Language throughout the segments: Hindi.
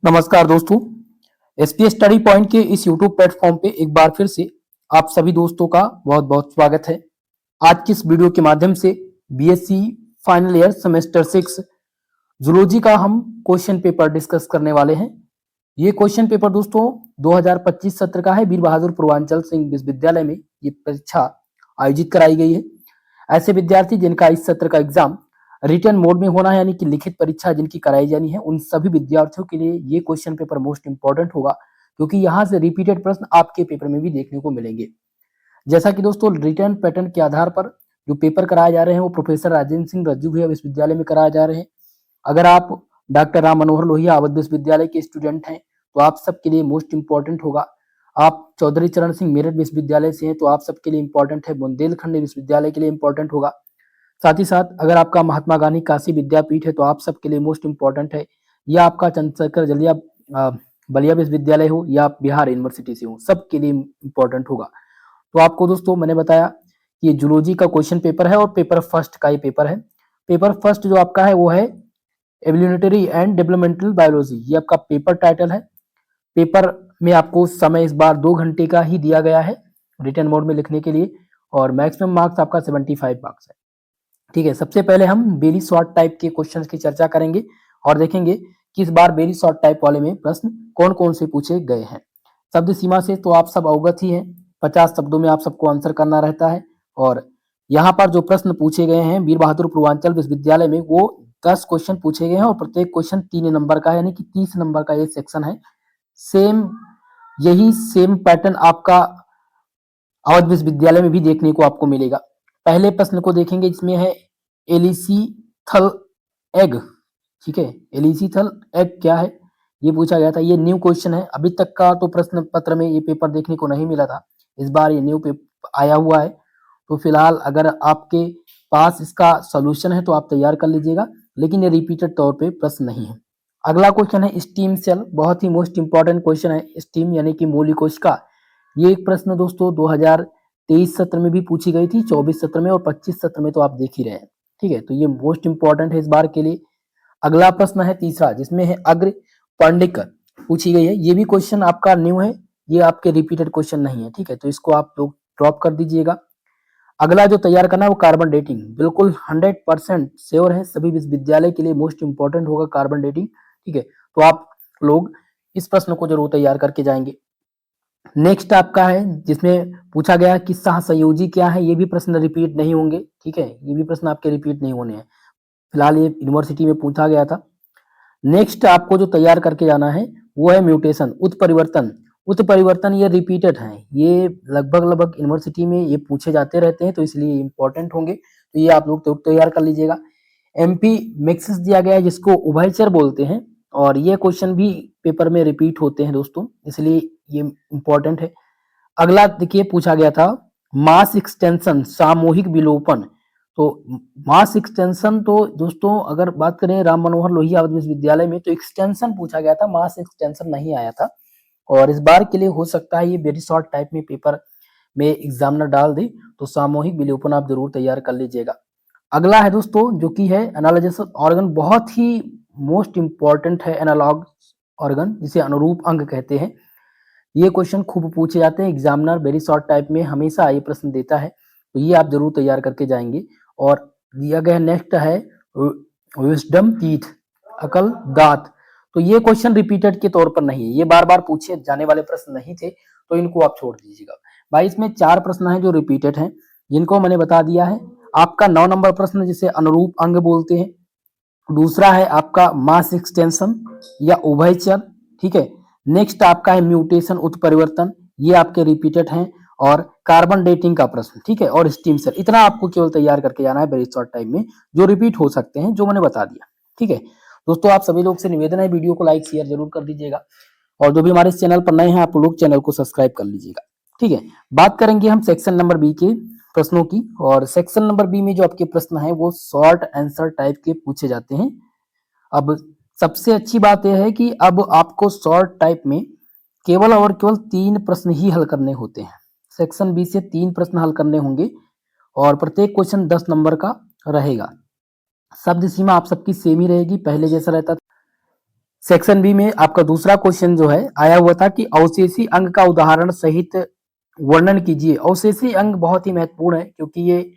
नमस्कार दोस्तों। एसपीएस स्टडी पॉइंट के इस यूट्यूब प्लेटफॉर्म पे एक बार फिर से आप सभी दोस्तों का बहुत बहुत स्वागत है। आज की इस वीडियो के माध्यम से BSc final year semester 6 zoology का हम क्वेश्चन पेपर डिस्कस करने वाले हैं। ये क्वेश्चन पेपर दोस्तों 2025 सत्र का है। वीर बहादुर पूर्वांचल सिंह विश्वविद्यालय में ये परीक्षा आयोजित कराई गई है। ऐसे विद्यार्थी जिनका इस सत्र का एग्जाम रिटन मोड में होना है, यानी कि लिखित परीक्षा जिनकी कराई जानी है, उन सभी विद्यार्थियों के लिए ये क्वेश्चन पेपर मोस्ट इंपॉर्टेंट होगा, क्योंकि यहाँ से रिपीटेड प्रश्न आपके पेपर में भी देखने को मिलेंगे। जैसा कि दोस्तों रिटर्न पैटर्न के आधार पर जो पेपर कराए जा रहे हैं वो प्रोफेसर राजेंद्र सिंह रज्जू भैया विश्वविद्यालय में कराए जा रहे हैं। अगर आप डॉक्टर राम मनोहर लोहिया अवध विश्वविद्यालय के स्टूडेंट हैं तो आप सबके लिए मोस्ट इंपॉर्टेंट होगा। आप चौधरी चरण सिंह मेरठ विश्वविद्यालय से हैं तो आप सबके लिए इंपॉर्टेंट है। बुंदेलखंड विश्वविद्यालय के लिए इंपॉर्टेंट होगा। साथ ही साथ अगर आपका महात्मा गांधी काशी विद्यापीठ है तो आप सबके लिए मोस्ट इंपॉर्टेंट है। या आपका चंद्रशेखर जलिया बलिया विश्वविद्यालय हो या आप बिहार यूनिवर्सिटी से हो, सबके लिए इंपॉर्टेंट होगा। तो आपको दोस्तों मैंने बताया कि ये जूलॉजी का क्वेश्चन पेपर है और पेपर फर्स्ट का ये पेपर है। पेपर फर्स्ट जो आपका है वो है एवोल्यूशनरी एंड डेवलपमेंटल बायोलॉजी, ये आपका पेपर टाइटल है। पेपर में आपको समय इस बार 2 घंटे का ही दिया गया है रिटन मोड में लिखने के लिए, और मैक्सिमम मार्क्स आपका 75 मार्क्स है। ठीक है, सबसे पहले हम वेरी शॉर्ट टाइप के क्वेश्चंस की चर्चा करेंगे और देखेंगे कि इस बार वेरी शॉर्ट टाइप वाले में प्रश्न कौन कौन से पूछे गए हैं। शब्द सीमा से तो आप सब अवगत ही हैं, 50 शब्दों में आप सबको आंसर करना रहता है। और यहाँ पर जो प्रश्न पूछे गए हैं वीर बहादुर पूर्वांचल विश्वविद्यालय में, वो 10 क्वेश्चन पूछे गए हैं और प्रत्येक क्वेश्चन 3 नंबर का है, यानी कि 30 नंबर का ये सेक्शन है। यही सेम पैटर्न आपका अवध विश्वविद्यालय में भी देखने को आपको मिलेगा। पहले प्रश्न को देखेंगे, जिसमें है एलिसीथल एग। ठीक है, एलिसीथल एग क्या है ये पूछा गया था। ये न्यू क्वेश्चन है, अभी तक का तो प्रश्न पत्र में ये पेपर देखने को नहीं मिला था, इस बार ये न्यू पेपर आया हुआ है। तो फिलहाल अगर आपके पास इसका सॉल्यूशन है तो आप तैयार कर लीजिएगा, लेकिन ये रिपीटेड तौर पे प्रश्न नहीं है। अगला क्वेश्चन है स्टीम सेल, बहुत ही मोस्ट इंपॉर्टेंट क्वेश्चन है। स्टीम यानी कि मूली कोशिका, ये एक प्रश्न दोस्तों 2023 सत्र में भी पूछी गई थी, 24 सत्र में और 25 सत्र में तो आप देख ही रहे हैं। ठीक है, तो ये मोस्ट इंपॉर्टेंट है इस बार के लिए। अगला प्रश्न है तीसरा, जिसमें है अग्र पर्णिकर पूछी गई है। ये भी क्वेश्चन आपका न्यू है, ये आपके रिपीटेड क्वेश्चन नहीं है। ठीक है, तो इसको आप लोग ड्रॉप कर दीजिएगा। अगला जो तैयार करना है वो कार्बन डेटिंग, बिल्कुल 100% श्योर है, सभी विश्वविद्यालय के लिए मोस्ट इंपॉर्टेंट होगा कार्बन डेटिंग। ठीक है, तो आप लोग इस प्रश्न को जरूर तैयार करके जाएंगे। नेक्स्ट आपका है, जिसमें पूछा गया कि सहसंयोजी क्या है, ये भी प्रश्न रिपीट नहीं होंगे। ठीक है, ये भी प्रश्न आपके रिपीट नहीं होने हैं, फिलहाल ये यूनिवर्सिटी में पूछा गया था। नेक्स्ट आपको जो तैयार करके जाना है वो है म्यूटेशन, उत्परिवर्तन। उत्परिवर्तन ये रिपीटेड है, ये लगभग यूनिवर्सिटी में ये पूछे जाते रहते हैं, तो इसलिए इंपॉर्टेंट होंगे, तो ये आप लोग तो तैयार कर लीजिएगा। एमपी मिक्सिस दिया गया है, जिसको उभयचर बोलते हैं, और ये क्वेश्चन भी पेपर में रिपीट होते हैं दोस्तों, इसलिए ये इंपॉर्टेंट है। अगला देखिए पूछा गया था मास एक्सटेंशन, सामूहिक विलोपन। तो मास एक्सटेंशन तो दोस्तों अगर बात करें राम मनोहर लोहिया अवध विश्वविद्यालय में, तो एक्सटेंशन पूछा गया था, मास एक्सटेंशन नहीं आया था। और इस बार के लिए हो सकता है ये वेरी शॉर्ट टाइप में पेपर में एग्जामिनर डाल दे, तो सामूहिक विलोपन आप जरूर तैयार कर लीजिएगा। अगला है दोस्तों जो कि है एनालॉगस ऑर्गन, बहुत ही मोस्ट इंपॉर्टेंट है एनालॉग ऑर्गन, जिसे अनुरूप अंग कहते हैं। ये क्वेश्चन खूब पूछे जाते हैं, एग्जामिनर वेरी शॉर्ट टाइप में हमेशा ये प्रश्न देता है, तो ये आप जरूर तैयार करके जाएंगे। और दिया गया नेक्स्ट है विजडम टीथ, अकल दांत। तो ये क्वेश्चन रिपीटेड के तौर पर नहीं है, ये बार बार पूछे जाने वाले प्रश्न नहीं थे, तो इनको आप छोड़ दीजिएगा भाई। इसमें 4 प्रश्न हैं जो रिपीटेड हैं, जिनको मैंने बता दिया है। आपका 9 नंबर प्रश्न जिसे अनुरूप अंग बोलते हैं, दूसरा है आपका मास एक्सटेंशन या उभयचर। ठीक है, नेक्स्ट आपका है म्यूटेशन, उत्परिवर्तन, ये आपके रिपीटेड हैं, और कार्बन डेटिंग का प्रश्न। ठीक है, और स्टीम सेल। इतना आपको केवल तैयार करके जाना है वेरी शॉर्ट टाइम में, जो रिपीट हो सकते हैं, जो मैंने बता दिया। ठीक है दोस्तों, आप सभी लोग से निवेदन है वीडियो को लाइक शेयर जरूर कर दीजिएगा, और जो भी हमारे इस चैनल पर नए हैं आप लोग चैनल को सब्सक्राइब कर लीजिएगा। ठीक है, बात करेंगे हम सेक्शन नंबर बी के प्रश्नों की, और सेक्शन नंबर बी में जो आपके प्रश्न है वो शॉर्ट आंसर टाइप के पूछे जाते हैं। अब सबसे अच्छी बात यह है कि अब आपको शॉर्ट टाइप में केवल और केवल 3 प्रश्न ही हल करने होते हैं। सेक्शन बी से 3 प्रश्न हल करने होंगे, और प्रत्येक क्वेश्चन 10 नंबर का रहेगा। शब्द सीमा आप सबकी सेम ही रहेगी, पहले जैसा रहता था। सेक्शन बी में आपका दूसरा क्वेश्चन जो है आया हुआ था कि अवशेषी अंग का उदाहरण सहित वर्णन कीजिए। अवशेषी अंग बहुत ही महत्वपूर्ण है क्योंकि ये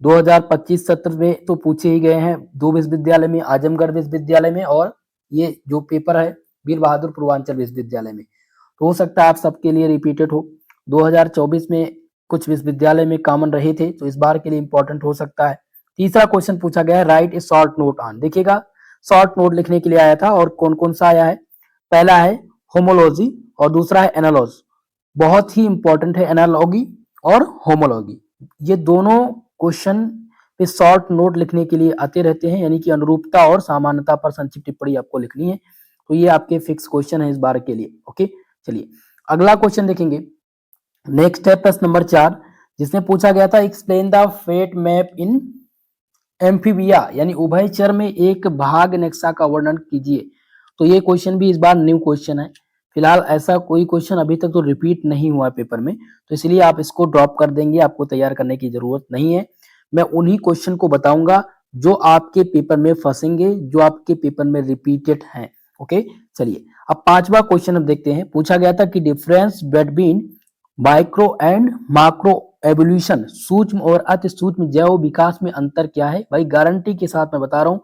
2025 सत्र में तो पूछे ही गए हैं, दो विश्वविद्यालय में, आजमगढ़ विश्वविद्यालय में और ये जो पेपर है वीर बहादुर पूर्वांचल विश्वविद्यालय में। तो हो सकता है आप सबके लिए रिपीटेड हो। 2024 में कुछ विश्वविद्यालय में कॉमन रहे थे, तो इस बार के लिए इंपॉर्टेंट हो सकता है। तीसरा क्वेश्चन पूछा गया है right A short note on. देखिएगा शॉर्ट नोट लिखने के लिए आया था और कौन कौन सा आया है। पहला है होमोलॉजी और दूसरा है एनालॉज। बहुत ही इंपॉर्टेंट है एनालॉगी और होमोलॉगी। ये दोनों क्वेश्चन पे शॉर्ट नोट लिखने के लिए आते रहते हैं, यानी कि अनुरूपता और सामान्यता पर संक्षिप्त टिप्पणी आपको लिखनी है। तो ये आपके फिक्स क्वेश्चन है इस बार के लिए। ओके, चलिए अगला क्वेश्चन देखेंगे। नेक्स्ट है प्रश्न नंबर 4, जिसमें पूछा गया था explain the fate map in amphibia, यानी उभयचर में एक भाग नक्शा का वर्णन कीजिए। तो ये क्वेश्चन भी इस बार न्यू क्वेश्चन है। फिलहाल ऐसा कोई क्वेश्चन अभी तक तो रिपीट नहीं हुआ है पेपर में, तो इसलिए आप इसको ड्रॉप कर देंगे, आपको तैयार करने की जरूरत नहीं है। मैं उन्हीं क्वेश्चन को बताऊंगा जो आपके पेपर में फंसेंगे, जो आपके पेपर में रिपीटेड हैं। ओके, चलिए अब पांचवा क्वेश्चन हम देखते हैं। पूछा गया था कि difference between micro and macro evolution, सूक्ष्म और अति सूक्ष्म जैव विकास में अंतर क्या है। भाई गारंटी के साथ मैं बता रहा हूं,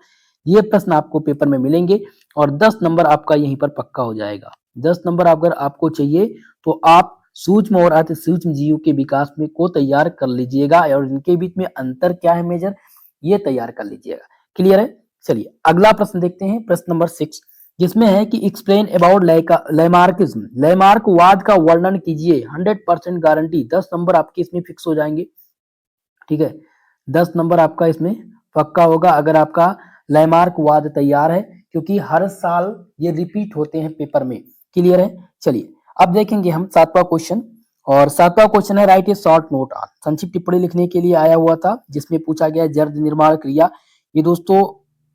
ये प्रश्न आपको पेपर में मिलेंगे और 10 नंबर आपका यहीं पर पक्का हो जाएगा। 10 नंबर अगर आपको चाहिए तो आप सूक्ष्म और अति सूक्ष्म जीव के विकास में को तैयार कर लीजिएगा और इनके बीच में अंतर क्या है मेजर, ये तैयार कर लीजिएगा। क्लियर है। चलिए अगला प्रश्न देखते हैं, प्रश्न नंबर 6, जिसमें है कि एक्सप्लेन अबाउट लैमार्किज्म, लैमार्कवाद का वर्णन कीजिए। 100% गारंटी, 10 नंबर आपके इसमें फिक्स हो जाएंगे। ठीक है, 10 नंबर आपका इसमें पक्का होगा अगर आपका लैमार्कवाद तैयार है, क्योंकि हर साल ये रिपीट होते हैं पेपर में। क्लियर है। चलिए अब देखेंगे हम 7वां क्वेश्चन, और 7वां क्वेश्चन है right A short note on, संक्षिप्त टिप्पणी लिखने के लिए आया हुआ था, जिसमें पूछा गया जर्द निर्माण क्रिया। ये दोस्तों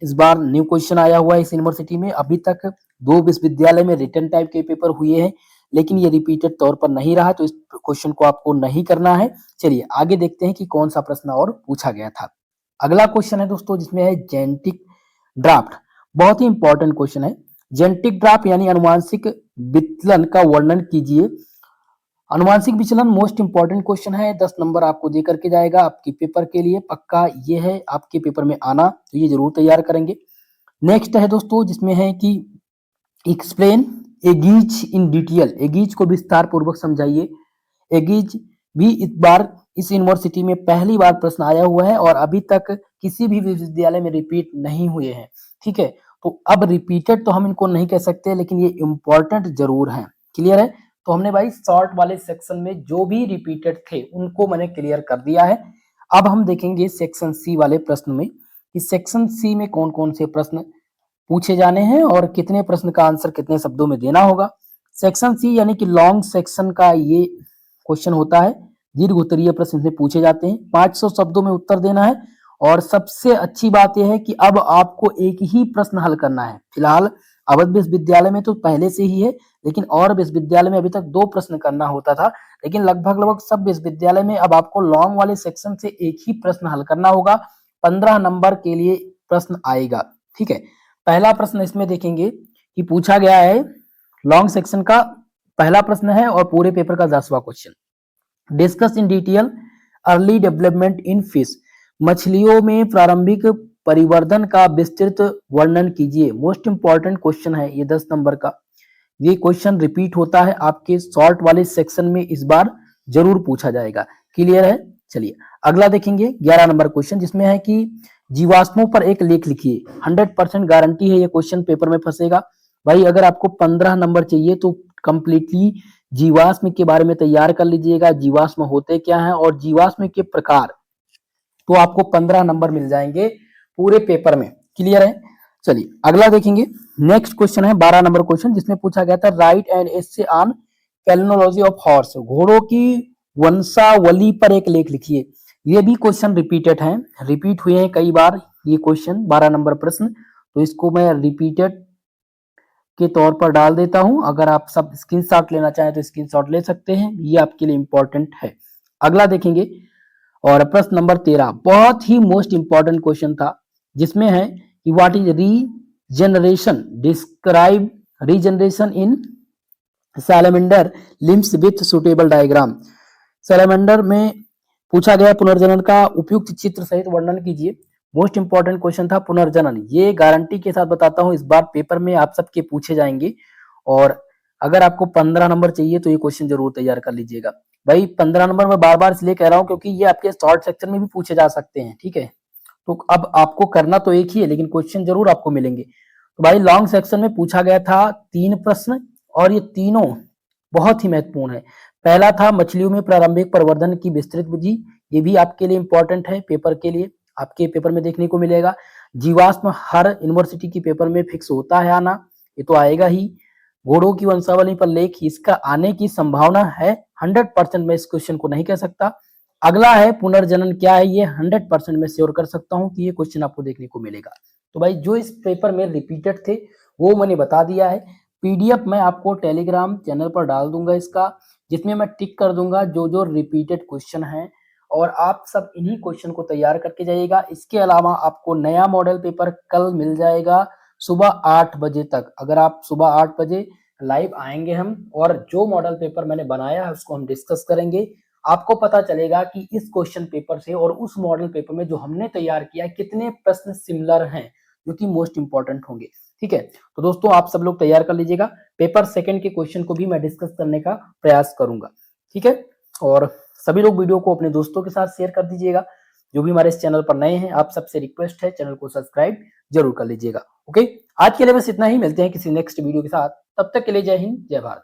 इस बार न्यू क्वेश्चन आया हुआ है इस यूनिवर्सिटी में। अभी तक 2 विश्वविद्यालय में रिटर्न टाइप के पेपर हुए हैं, लेकिन ये रिपीटेड तौर पर नहीं रहा, तो इस क्वेश्चन को आपको नहीं करना है। चलिए आगे देखते हैं कि कौन सा प्रश्न और पूछा गया था। अगला क्वेश्चन है दोस्तों जिसमें है जेनेटिक ड्राफ्ट, बहुत ही इंपॉर्टेंट क्वेश्चन है। जेनेटिक ड्राफ्ट यानी अनुवांशिक विचलन का वर्णन कीजिए। अनुवांशिक विचलन मोस्ट इंपॉर्टेंट क्वेश्चन है, 10 नंबर आपको दे करके जाएगा आपके पेपर के लिए पक्का। ये है आपके पेपर में आना, तो ये जरूर तैयार करेंगे। नेक्स्ट है दोस्तों जिसमें है कि एक्सप्लेन एगीज इन डिटेल, एगीज को विस्तार पूर्वक समझाइए। एगीज भी इस बार इस यूनिवर्सिटी में पहली बार प्रश्न आया हुआ है और अभी तक किसी भी विश्वविद्यालय में रिपीट नहीं हुए हैं। ठीक है, तो अब रिपीटेड तो हम इनको नहीं कह सकते, लेकिन ये इंपॉर्टेंट जरूर हैं। क्लियर है। तो हमने भाई शॉर्ट वाले सेक्शन में जो भी रिपीटेड थे उनको मैंने क्लियर कर दिया है। अब हम देखेंगे सेक्शन सी वाले प्रश्न में कि सेक्शन सी में कौन कौन से प्रश्न पूछे जाने हैं और कितने प्रश्न का आंसर कितने शब्दों में देना होगा। सेक्शन सी यानी कि लॉन्ग सेक्शन का ये क्वेश्चन होता है, दीर्घ उत्तरीय प्रश्न से पूछे जाते हैं, 500 शब्दों में उत्तर देना है। और सबसे अच्छी बात यह है कि अब आपको एक ही प्रश्न हल करना है। फिलहाल अवध विश्वविद्यालय में तो पहले से ही है, लेकिन और विश्वविद्यालय में अभी तक 2 प्रश्न करना होता था, लेकिन लगभग सब विश्वविद्यालय में अब आपको लॉन्ग वाले सेक्शन से एक ही प्रश्न हल करना होगा। 15 नंबर के लिए प्रश्न आएगा। ठीक है, पहला प्रश्न इसमें देखेंगे कि पूछा गया है, लॉन्ग सेक्शन का पहला प्रश्न है और पूरे पेपर का 10वां question. Discuss in detail early development in fish, मछलियों में प्रारंभिक परिवर्धन का विस्तृत वर्णन कीजिए। मोस्ट इंपॉर्टेंट क्वेश्चन है ये 10 नंबर का। ये क्वेश्चन रिपीट होता है आपके शॉर्ट वाले सेक्शन में, इस बार जरूर पूछा जाएगा। क्लियर है। चलिए अगला देखेंगे 11 नंबर क्वेश्चन, जिसमें है कि जीवाश्मों पर एक लेख लिखिए। 100% गारंटी है ये क्वेश्चन पेपर में फंसेगा। भाई अगर आपको 15 नंबर चाहिए तो कंप्लीटली जीवाश्म के बारे में तैयार कर लीजिएगा, जीवाश्म होते क्या हैं और जीवाश्म के प्रकार, तो आपको 15 नंबर मिल जाएंगे पूरे पेपर में। क्लियर है। चलिए अगला देखेंगे। नेक्स्ट क्वेश्चन है 12 नंबर क्वेश्चन, जिसमें पूछा गया था right and essay on palynology of horse, घोड़ों की वंशावली पर एक लेख लिखिए। ये भी क्वेश्चन रिपीटेड हैं, रिपीट हुए हैं कई बार ये क्वेश्चन, 12 नंबर प्रश्न, तो इसको मैं रिपीटेड के तौर पर डाल देता हूं। अगर आप सब स्क्रीनशॉट लेना चाहें तो स्क्रीनशॉट ले सकते हैं, ये आपके लिए इंपॉर्टेंट है। अगला देखेंगे और प्रश्न नंबर 13 बहुत ही मोस्ट इंपॉर्टेंट क्वेश्चन था, जिसमें है कि what is generation, describe regeneration in salamander limbs with suitable diagram. Salamander में पूछा गया पुनर्जनन का उपयुक्त चित्र सहित वर्णन कीजिए। मोस्ट इंपॉर्टेंट क्वेश्चन था पुनर्जनन। ये गारंटी के साथ बताता हूं, इस बार पेपर में आप सबके पूछे जाएंगे और अगर आपको 15 नंबर चाहिए तो ये क्वेश्चन जरूर तैयार कर लीजिएगा। भाई 15 नंबर मैं बार बार इसलिए कह रहा हूं क्योंकि ये आपके शॉर्ट सेक्शन में भी पूछे जा सकते हैं, ठीक है। तो अब आपको करना तो एक ही है लेकिन क्वेश्चन जरूर आपको मिलेंगे। तो भाई लॉन्ग सेक्शन में पूछा गया था 3 प्रश्न और ये तीनों बहुत ही महत्वपूर्ण है। पहला था मछलियों में प्रारंभिक प्रवर्धन की विस्तृत विधि, ये भी आपके लिए इंपॉर्टेंट है पेपर के लिए, आपके पेपर में देखने को मिलेगा। जीवाश्म हर यूनिवर्सिटी की पेपर में फिक्स होता है आना, ये तो आएगा ही। घोड़ों की वंशावली पर लेख, इसका आने की संभावना है 100%, मैं इस क्वेश्चन को नहीं कह सकता। अगला है पुनर्जनन क्या है, ये 100% मैं श्योर कर सकता हूं कि ये क्वेश्चन आपको देखने को मिलेगा। तो भाई जो इस पेपर में रिपीटेड थे वो मैंने बता दिया है। पीडीएफ मैं आपको टेलीग्राम चैनल पर डाल दूंगा इसका, जिसमें मैं टिक कर दूंगा जो जो रिपीटेड क्वेश्चन है और आप सब इन्हीं क्वेश्चन को तैयार करके जाइएगा। इसके अलावा आपको नया मॉडल पेपर कल मिल जाएगा सुबह 8 बजे तक। अगर आप सुबह 8 बजे लाइव आएंगे हम और जो मॉडल पेपर मैंने बनाया है उसको हम डिस्कस करेंगे, आपको पता चलेगा कि इस क्वेश्चन पेपर से और उस मॉडल पेपर में जो हमने तैयार किया है कितने प्रश्न सिमिलर हैं जो कि मोस्ट इंपॉर्टेंट होंगे, ठीक है। तो दोस्तों आप सब लोग तैयार कर लीजिएगा, पेपर सेकंड के क्वेश्चन को भी मैं डिस्कस करने का प्रयास करूंगा, ठीक है। और सभी लोग वीडियो को अपने दोस्तों के साथ शेयर कर दीजिएगा। जो भी हमारे इस चैनल पर नए हैं आप सबसे रिक्वेस्ट है चैनल को सब्सक्राइब जरूर कर लीजिएगा। ओके, आज के लिए बस इतना ही, मिलते हैं किसी नेक्स्ट वीडियो के साथ, तब तक के लिए जय हिंद जय भारत।